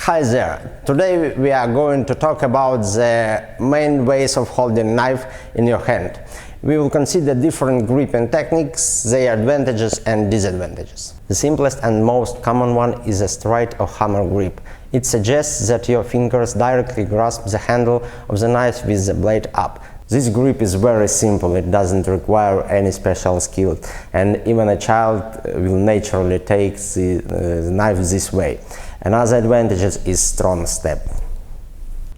Hi there! Today we are going to talk about the main ways of holding a knife in your hand. We will consider different gripping techniques, their advantages and disadvantages. The simplest and most common one is a straight or hammer grip. It suggests that your fingers directly grasp the handle of the knife with the blade up. This grip is very simple, it doesn't require any special skill, and even a child will naturally take the knife this way. Another advantage is strong step.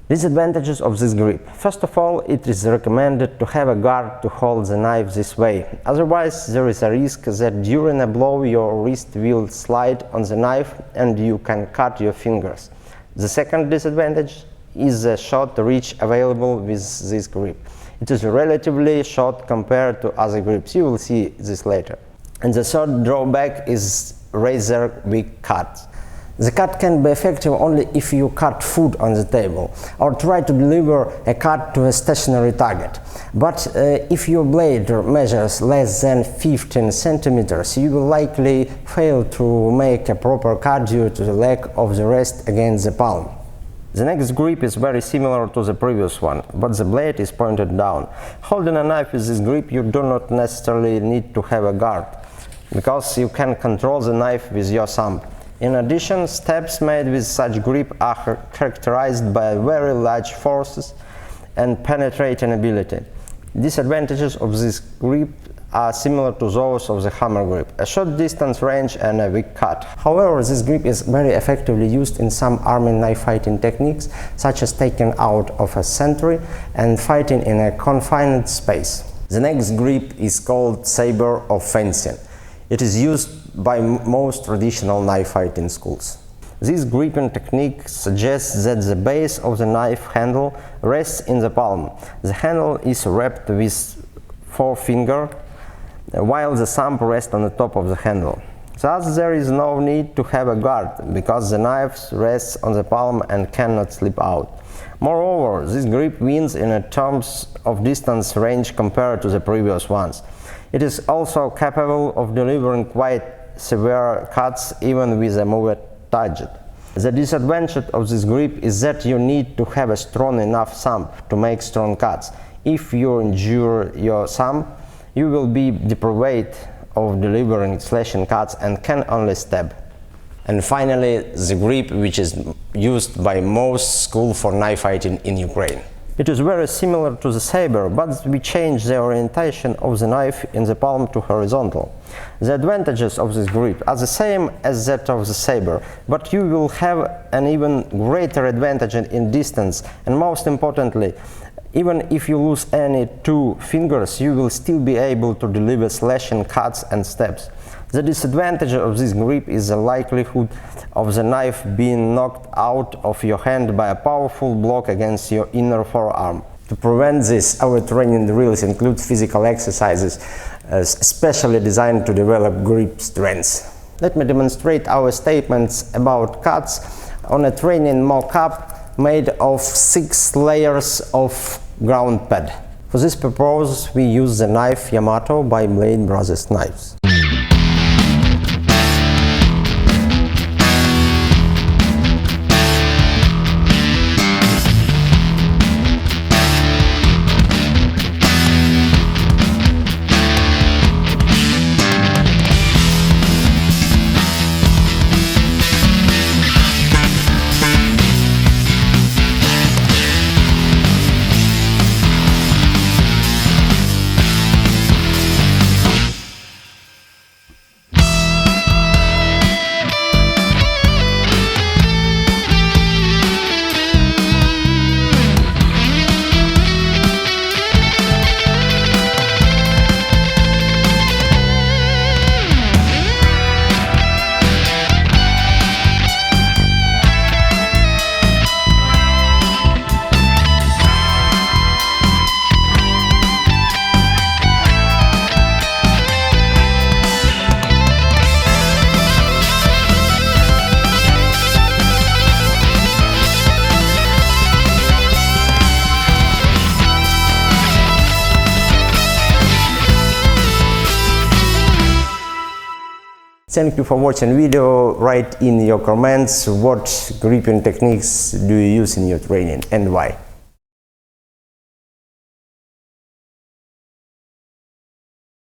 Disadvantages of this grip. First of all, it is recommended to have a guard to hold the knife this way. Otherwise, there is a risk that during a blow your wrist will slide on the knife and you can cut your fingers. The second disadvantage is the short reach available with this grip. It is relatively short compared to other grips. You will see this later. And the third drawback is razor weak cut. The cut can be effective only if you cut food on the table or try to deliver a cut to a stationary target. But if your blade measures less than 15 centimeters, you will likely fail to make a proper cut due to the lack of the rest against the palm. The next grip is very similar to the previous one, but the blade is pointed down. Holding a knife with this grip, you do not necessarily need to have a guard, because you can control the knife with your thumb. In addition, stabs made with such grip are characterized by very large forces and penetrating ability. Disadvantages of this grip are similar to those of the hammer grip: a short distance range and a weak cut. However, this grip is very effectively used in some army knife fighting techniques, such as taking out of a sentry and fighting in a confined space. The next grip is called sabre or fencing. It is used by most traditional knife fighting schools. This gripping technique suggests that the base of the knife handle rests in the palm. The handle is wrapped with forefinger, while the thumb rests on the top of the handle. Thus, there is no need to have a guard, because the knife rests on the palm and cannot slip out. Moreover, this grip wins in terms of distance range compared to the previous ones. It is also capable of delivering quite severe cuts even with a moved target. The disadvantage of this grip is that you need to have a strong enough thumb to make strong cuts. If you injure your thumb, you will be deprived of delivering slashing cuts and can only stab. And finally, the grip which is used by most schools for knife fighting in Ukraine. It is very similar to the sabre, but we change the orientation of the knife in the palm to horizontal. The advantages of this grip are the same as that of the sabre, but you will have an even greater advantage in distance, and most importantly, even if you lose any two fingers, you will still be able to deliver slashing cuts and stabs. The disadvantage of this grip is the likelihood of the knife being knocked out of your hand by a powerful block against your inner forearm. To prevent this, our training drills include physical exercises specially designed to develop grip strength. Let me demonstrate our statements about cuts on a training mock-up made of 6 layers of ground pad. For this purpose, we use the knife Yamato by Blade Brothers Knives. Thank you for watching video. Write in your comments what gripping techniques do you use in your training and why.